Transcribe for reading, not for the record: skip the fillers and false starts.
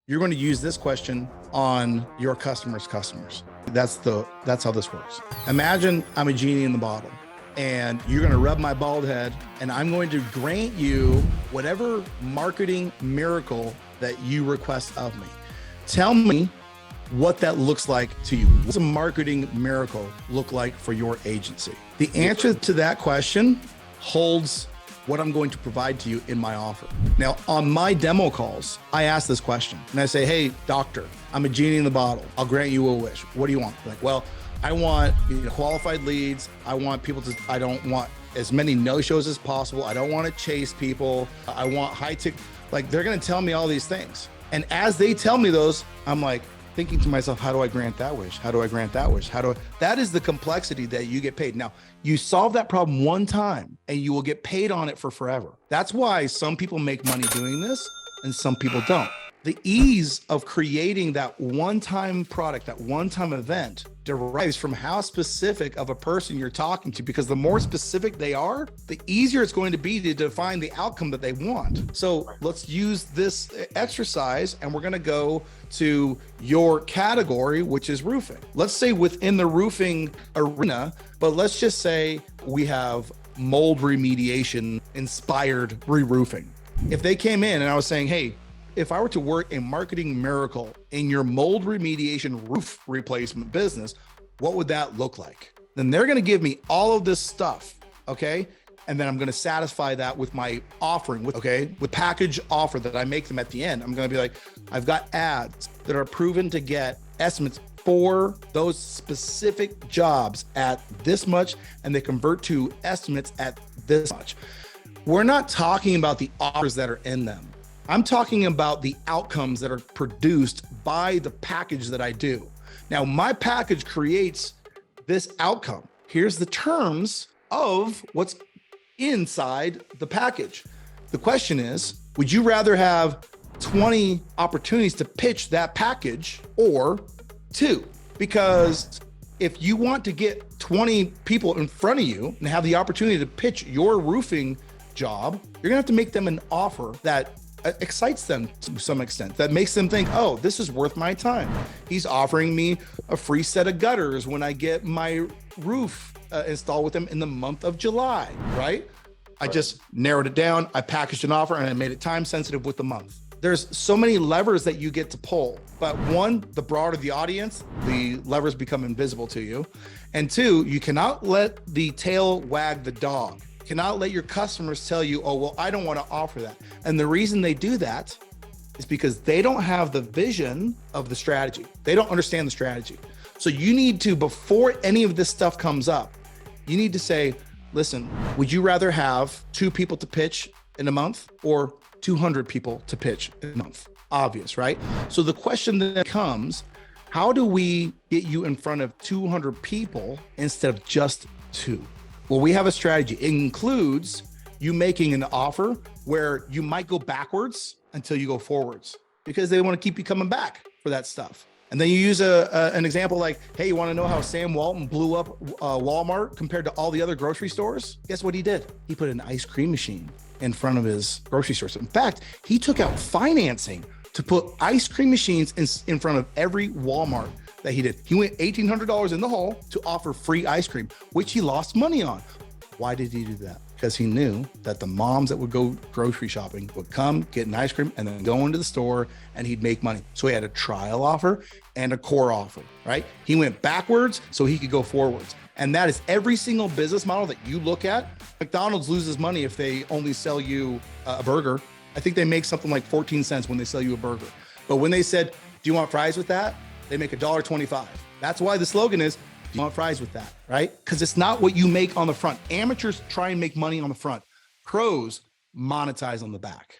you're going to use this question on your customers' customers. That's how this works. Imagine I'm a genie in the bottle and you're going to rub my bald head and I'm going to grant you whatever marketing miracle that you request of me. Tell me what that looks like to you. What's a marketing miracle look like for your agency? The answer to that question holds what I'm going to provide to you in my offer. Now, on my demo calls, I ask this question and I say, hey, doctor, I'm a genie in the bottle. I'll grant you a wish. What do you want? Like, well, I want qualified leads. I don't want as many no-shows as possible. I don't want to chase people. I want high tick. Like, they're going to tell me all these things. And as they tell me those, I'm like, thinking to myself, how do I grant that wish? How do I grant that wish? That is the complexity that you get paid. Now, you solve that problem one time and you will get paid on it for forever. That's why some people make money doing this and some people don't. The ease of creating that one-time product, that one-time event derives from how specific of a person you're talking to, because the more specific they are, the easier it's going to be to define the outcome that they want. So let's use this exercise and we're going to go to your category, which is roofing. Let's say within the roofing arena, but let's just say we have mold remediation inspired re-roofing. If they came in and I was saying, hey, if I were to work a marketing miracle in your mold remediation roof replacement business, what would that look like? Then they're going to give me all of this stuff, okay? And then I'm going to satisfy that with my offering, with package offer that I make them at the end. I'm going to be like, I've got ads that are proven to get estimates for those specific jobs at this much, and they convert to estimates at this much. We're not talking about the offers that are in them. I'm talking about the outcomes that are produced by the package that I do. Now, my package creates this outcome. Here's the terms of what's inside the package. The question is, would you rather have 20 opportunities to pitch that package or 2? Because if you want to get 20 people in front of you and have the opportunity to pitch your roofing job, you're gonna have to make them an offer that excites them to some extent, that makes them think, oh, this is worth my time. He's offering me a free set of gutters when I get my roof installed with him in the month of July, right? I just narrowed it down, I packaged an offer, and I made it time sensitive with the month. There's so many levers that you get to pull, but 1, the broader the audience, the levers become invisible to you. And 2, you cannot let the tail wag the dog. Cannot let your customers tell you, oh, well, I don't want to offer that. And the reason they do that is because they don't have the vision of the strategy. They don't understand the strategy. So you need to, before any of this stuff comes up, you need to say, listen, would you rather have 2 people to pitch in a month or 200 people to pitch in a month? Obvious, right? So the question then comes, how do we get you in front of 200 people instead of just 2? Well, we have a strategy. It includes you making an offer where you might go backwards until you go forwards because they want to keep you coming back for that stuff. And then you use an example like, hey, you want to know how Sam Walton blew up Walmart compared to all the other grocery stores? Guess what he did? He put an ice cream machine in front of his grocery stores. In fact, he took out financing to put ice cream machines in front of every Walmart that he did. He went $1,800 in the hole to offer free ice cream, which he lost money on. Why did he do that? Because he knew that the moms that would go grocery shopping would come get an ice cream and then go into the store and he'd make money. So he had a trial offer and a core offer, right? He went backwards so he could go forwards. And that is every single business model that you look at. McDonald's loses money if they only sell you a burger. I think they make something like 14 cents when they sell you a burger. But when they said, do you want fries with that? They make $1.25. That's why the slogan is, do you want fries with that, right? Because it's not what you make on the front. Amateurs try and make money on the front. Pros monetize on the back.